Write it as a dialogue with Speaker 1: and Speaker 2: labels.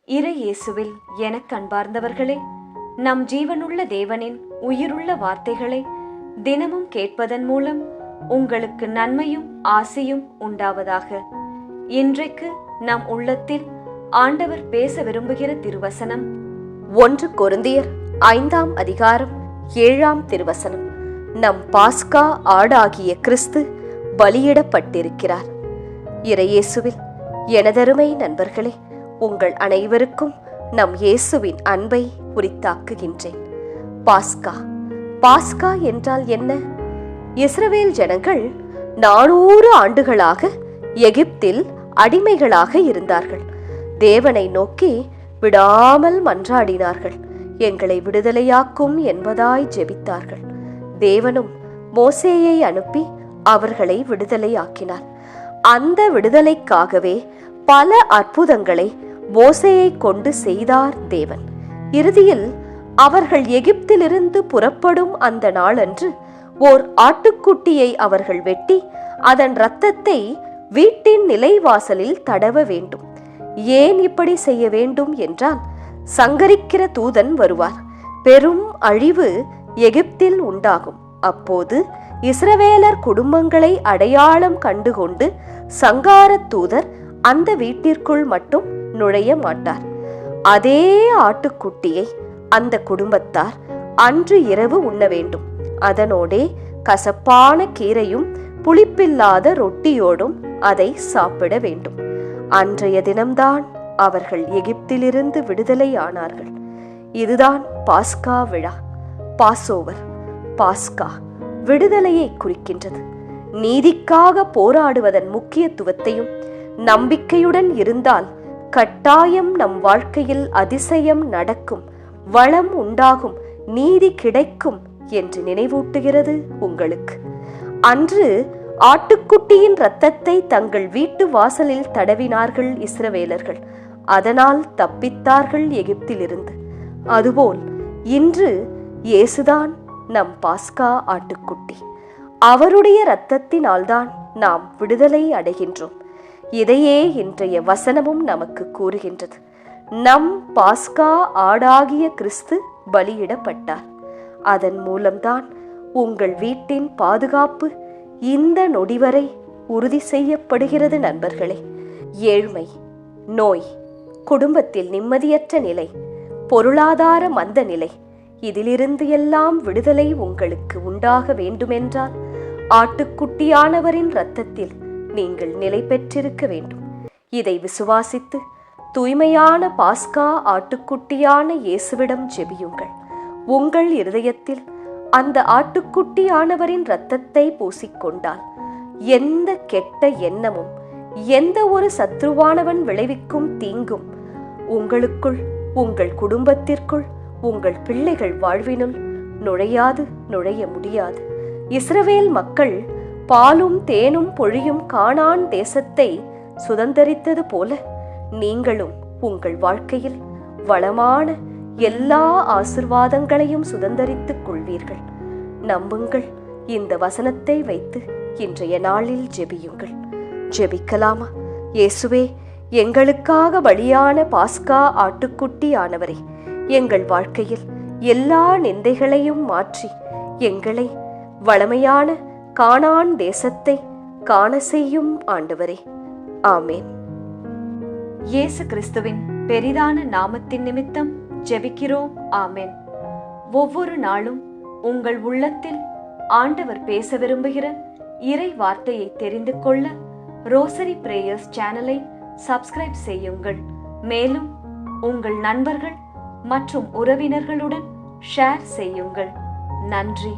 Speaker 1: இறை இயேசுவில் எனக் அன்பார்ந்தவர்களே, நம் ஜீவனுள்ள தேவனின் உயிருள்ள வார்த்தைகளை தினமும் கேட்பதன் மூலம் உங்களுக்கு நன்மையும் ஆசியும் உண்டாவதாக. இன்றைக்கு நம் உள்ளத்தில் ஆண்டவர் பேச விரும்புகிற திருவசனம்
Speaker 2: 1 கொரிந்தியர் 5ஆம் அதிகாரம் 7ஆம் திருவசனம். நம் பாஸ்கா ஆடாகிய கிறிஸ்து பலியிடப்பட்டிருக்கிறார். இறையேசுவில் எனதருமை நண்பர்களே, உங்கள் அனைவருக்கும் நம் இயேசுவின் அன்பை உரித்தாக்குகின்றேன். பாஸ்கா என்றால் என்ன? இஸ்ரவேல் ஜனங்கள் 400 ஆண்டுகளாக எகிப்தில் அடிமைகளாக இருந்தார்கள். தேவனை நோக்கி விடாமல் மன்றாடினார்கள். எங்களை விடுதலையாக்கும் என்பதாய் ஜெபித்தார்கள். தேவனும் மோசேயை அனுப்பி அவர்களை விடுதலையாக்கினார். அந்த விடுதலைக்காகவே பல அற்புதங்களை மோசேயை கொண்டு செய்தார் தேவன். இறுதியில் அவர்கள் எகிப்திலிருந்து புறப்படும் அந்த நாளன்று ஓர் ஆட்டுக்குட்டியை அவர்கள் வெட்டி அதன் இரத்தத்தை வீட்டின் நிலைவாசலில் தடவ வேண்டும். ஏன் இப்படி செய்ய வேண்டும் என்றால், சங்கரிக்கிற தூதன் வருவார், பெரும் அழிவு எகிப்தில் உண்டாகும். அப்போது இஸ்ரவேலர் குடும்பங்களை அடையாளம் கண்டுகொண்டு சங்கார தூதர் அந்த வீட்டிற்குள் மட்டும் நுழைய மாட்டார். அதே ஆட்டுக்குட்டியை அந்த குடும்பத்தார் அன்று இரவு உண்ண வேண்டும். அதனோடே கசப்பான கீரையும் புளிப்பில்லாத ரொட்டியோடும் அதை சாப்பிட வேண்டும். அன்றைய தினம்தான் அவர்கள் எகிப்திலிருந்து விடுதலை ஆனார்கள். இதுதான் பாஸ்கா விழா. பாஸ்ஓவர், பாஸ்கா விடுதலையை குறிக்கின்றது. நீதிக்காக போராடுவதன் முக்கியத்துவத்தையும், நம்பிக்கையுடன் இருந்தால் கட்டாயம் நம் வாழ்க்கையில் அதிசயம் நடக்கும், வளம் உண்டாகும், நீதி கிடைக்கும் என்று நினைவூட்டுகிறது உங்களுக்கு. அன்று ஆட்டுக்குட்டியின் இரத்தத்தை தங்கள் வீட்டு வாசலில் தடவினார்கள் இஸ்ரவேலர்கள். அதனால் தப்பித்தார்கள் எகிப்திலிருந்து. அதுபோல் இன்று இயேசுதான் நம் பாஸ்கா ஆட்டுக்குட்டி. அவருடைய இரத்தத்தினால்தான் நாம் விடுதலை அடைகின்றோம். இதையே இன்றைய வசனமும் நமக்கு கூறுகின்றது. நம் பாஸ்கா ஆடாகிய கிறிஸ்து பலியிடப்பட்டார். அதன் மூலம்தான் உங்கள் வீட்டின் பாதுகாப்பு இந்த நொடி வரை உறுதி செய்யப்படுகிறது. நண்பர்களே, ஏழ்மை, நோய், குடும்பத்தில் நிம்மதியற்ற நிலை, பொருளாதார மந்த நிலை, இதிலிருந்து எல்லாம் விடுதலை உங்களுக்கு உண்டாக வேண்டுமென்றால் ஆட்டுக்குட்டியானவரின் இரத்தத்தில் நீங்கள் நிலை பெற்றிருக்க வேண்டும். இதை விசுவாசித்து தூய்மையான பாஸ்கா ஆட்டுக்குட்டியான இயேசுவிடம் ஜெபியுங்கள். உங்கள் இருதயத்தில் அந்த ஆட்டுக்குட்டியானவரின் இரத்தத்தை பூசிக்கொண்டால் எந்த கெட்ட எண்ணமும், எந்த ஒரு சத்ருவானவன் விளைவிக்கும் தீங்கும் உங்களுக்குள், உங்கள் குடும்பத்திற்குள், உங்கள் பிள்ளைகள் வாழ்வினுள் நுழைய முடியாது. இஸ்ரவேல் மக்கள் பாலும் தேனும் பொழியும் கானான் தேசத்தை சுதந்தரித்தது போல நீங்களும் உங்கள் வாழ்க்கையில் வளமான எல்லா ஆசிர்வாதங்களையும் சுதந்தரித்துக் கொள்வீர்கள். நம்புங்கள். இந்த வசனத்தை வைத்து இன்றைய நாளில் ஜெபியுங்கள். ஜெபிக்கலாமா? இயேசுவே, எங்களுக்காக பலியான பாஸ்கா ஆட்டுக்குட்டி ஆனவரே, எங்கள் வாழ்க்கையில் எல்லா நிந்தைகளையும் மாற்றி எங்களை வளமையான கானான் தேசத்தை காண செய்யும் ஆண்டவரே. ஆமேன்.
Speaker 1: இயேசு கிறிஸ்துவின் பெரிதான நாமத்தின் நிமித்தம் ஜெபிக்கிறோம். ஆமேன். ஒவ்வொரு நாளும் உங்கள் உள்ளத்தில் ஆண்டவர் பேச விரும்புகிற இறை வார்த்தையை தெரிந்து கொள்ள ரோசரி பிரேயர்ஸ் சேனலை சப்ஸ்கிரைப் செய்யுங்கள். மேலும் உங்கள் நண்பர்கள் மற்றும் உறவினர்களுடன் ஷேர் செய்யுங்கள். நன்றி.